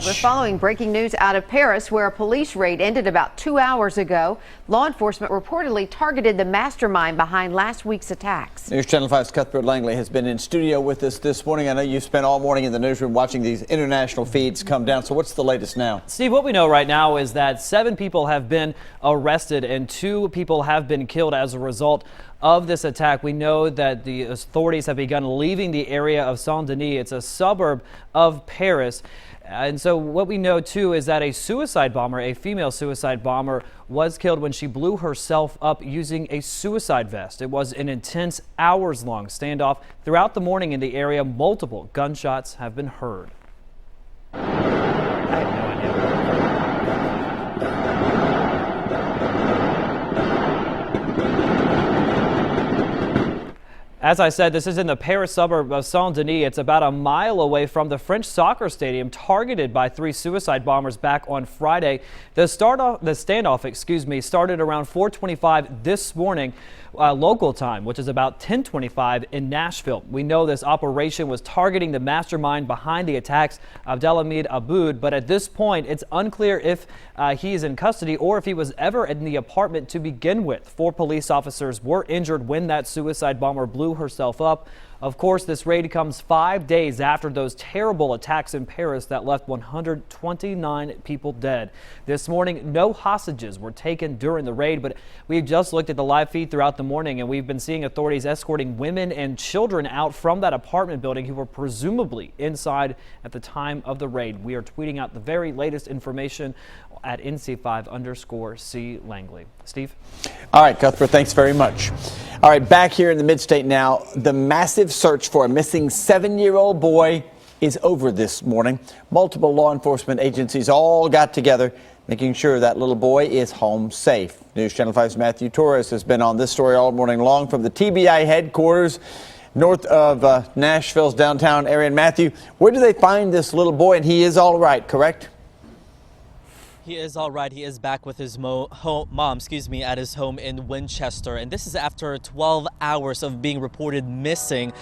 We're following breaking news out of Paris, where a police raid ended about 2 hours ago. Law enforcement reportedly targeted the mastermind behind last week's attacks. News Channel 5's Cuthbert Langley has been in studio with us this morning. I know you spent all morning in the newsroom watching these international feeds come down. So what's the latest now? Steve, what we know right now is that 7 people have been arrested and 2 people have been killed as a result of this attack. We know that the authorities have begun leaving the area of Saint-Denis. It's a suburb of Paris. And so what we know, too, is that a suicide bomber, a female suicide bomber, was killed when she blew herself up using a suicide vest. It was an intense, hours-long standoff. Throughout the morning in the area, multiple gunshots have been heard. I have no idea. As I said, this is in the Paris suburb of Saint-Denis. It's about a mile away from the French soccer stadium, targeted by 3 suicide bombers back on Friday. The standoff, started around 4:25 this morning, local time, which is about 10:25 in Nashville. We know this operation was targeting the mastermind behind the attacks, Abdelhamid Aboud, but at this point, it's unclear if he is in custody or if he was ever in the apartment to begin with. 4 police officers were injured when that suicide bomber blew herself up. Of course, this raid comes 5 days after those terrible attacks in Paris that left 129 people dead. This morning, no hostages were taken during the raid, but we've just looked at the live feed throughout the morning, and we've been seeing authorities escorting women and children out from that apartment building who were presumably inside at the time of the raid. We are tweeting out the very latest information at NC5_C Langley. Steve? All right, Cuthbert, thanks very much. All right, back here in the mid-state now, the massive search for a missing 7-year-old boy is over this morning. Multiple law enforcement agencies all got together, making sure that little boy is home safe. News Channel 5's Matthew Torres has been on this story all morning long from the TBI headquarters north of Nashville's downtown area. And Matthew, where do they find this little boy? And he is all right, correct? He is all right. He is back with his mom, at his home in Winchester. And this is after 12 hours of being reported missing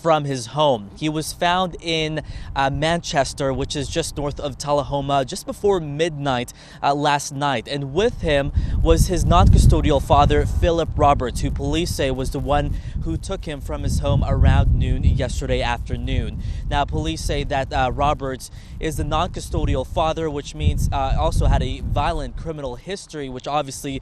from his home. He was found in Manchester, which is just north of Tullahoma, just before midnight last night. And with him was his non-custodial father, Philip Roberts, who police say was the one who took him from his home around noon yesterday afternoon. Now, police say that Roberts is the non-custodial father, which means also had a violent criminal history, which obviously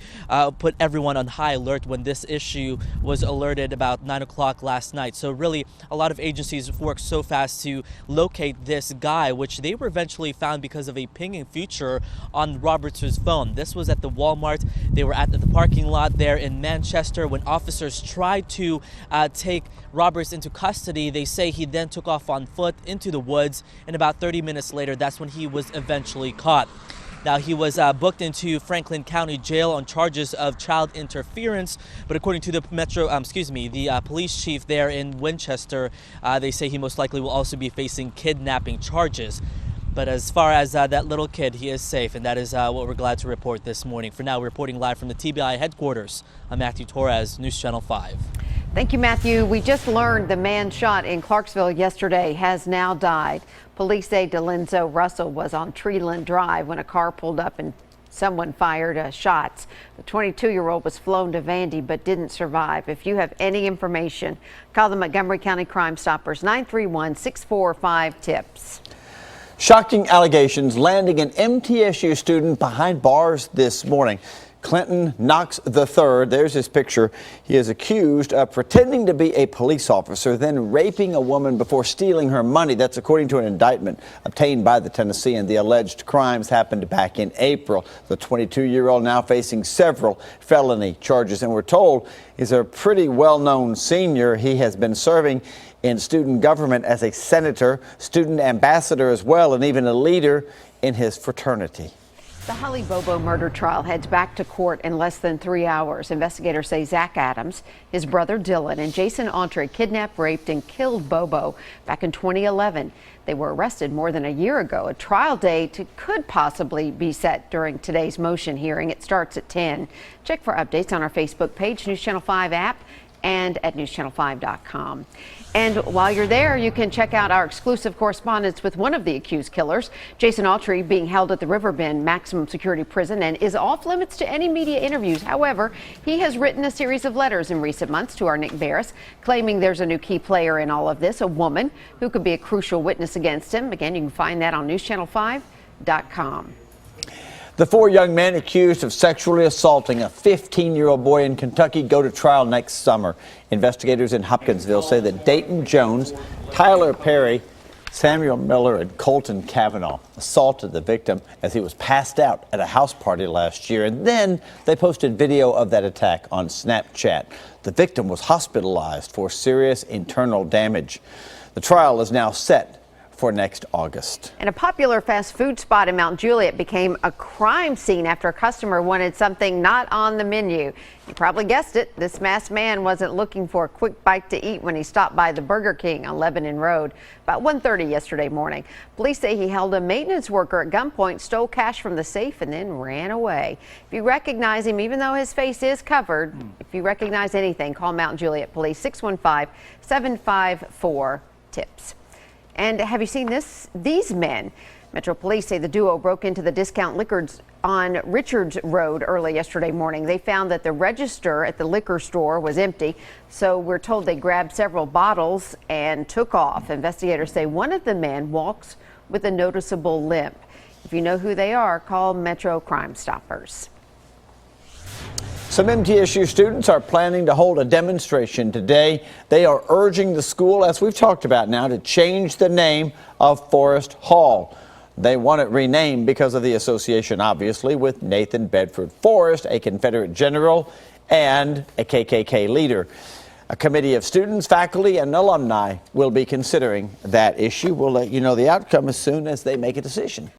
put everyone on high alert when this issue was alerted about 9 o'clock last night. So really, a lot of agencies worked so fast to locate this guy, which they were eventually found because of a pinging feature on Roberts' phone. This was at the Walmart. They were at the parking lot there in Manchester when officers tried to take Roberts into custody. They say he then took off on foot into the woods, and about 30 minutes later, that's when he was eventually caught. Now, he was booked into Franklin County Jail on charges of child interference, but according to the police chief there in Winchester, they say he most likely will also be facing kidnapping charges. But as far as that little kid, he is safe, and that is what we're glad to report this morning. For now, we're reporting live from the TBI headquarters. I'm Matthew Torres, News Channel 5. Thank you, Matthew. We just learned the man shot in Clarksville yesterday has now died. Police say Delenzo Russell was on Treeland Drive when a car pulled up and someone fired shots. The 22-year-old was flown to Vandy but didn't survive. If you have any information, call the Montgomery County Crime Stoppers 931-645-TIPS. Shocking allegations landing an MTSU student behind bars this morning. Clinton Knox III, there's his picture. He is accused of pretending to be a police officer, then raping a woman before stealing her money. That's according to an indictment obtained by the Tennessean. The alleged crimes happened back in April. The 22-year-old now facing several felony charges, and we're told he's a pretty well-known senior. He has been serving in student government as a senator, student ambassador as well, and even a leader in his fraternity. The Holly Bobo murder trial heads back to court in less than 3 hours. Investigators say Zach Adams, his brother Dylan, and Jason Autry kidnapped, raped, and killed Bobo back in 2011. They were arrested more than a year ago. A trial date could possibly be set during today's motion hearing. It starts at 10. Check for updates on our Facebook page, News Channel 5 app, and at newschannel5.com. And while you're there, you can check out our exclusive correspondence with one of the accused killers, Jason Autry, being held at the Riverbend Maximum Security Prison and is off limits to any media interviews. However, he has written a series of letters in recent months to our Nick Barris, claiming there's a new key player in all of this, a woman who could be a crucial witness against him. Again, you can find that on newschannel5.com. The 4 young men accused of sexually assaulting a 15-year-old boy in Kentucky go to trial next summer. Investigators in Hopkinsville say that Dayton Jones, Tyler Perry, Samuel Miller, and Colton Cavanaugh assaulted the victim as he was passed out at a house party last year. And then they posted video of that attack on Snapchat. The victim was hospitalized for serious internal damage. The trial is now set for next August. And a popular fast food spot in Mount Juliet became a crime scene after a customer wanted something not on the menu. You probably guessed it. This masked man wasn't looking for a quick bite to eat when he stopped by the Burger King on Lebanon Road about 1:30 yesterday morning. Police say he held a maintenance worker at gunpoint, stole cash from the safe, and then ran away. If you recognize him, even though his face is covered, if you recognize anything, call Mount Juliet Police 615-754-TIPS. And have you seen these men? Metro Police say the duo broke into the discount liquors on Richards Road early yesterday morning. They found that the register at the liquor store was empty, so we're told they grabbed several bottles and took off. Investigators say one of the men walks with a noticeable limp. If you know who they are, call Metro Crime Stoppers. Some MTSU students are planning to hold a demonstration today. They are urging the school, as we've talked about now, to change the name of Forrest Hall. They want it renamed because of the association, obviously, with Nathan Bedford Forrest, a Confederate general and a KKK leader. A committee of students, faculty, and alumni will be considering that issue. We'll let you know the outcome as soon as they make a decision.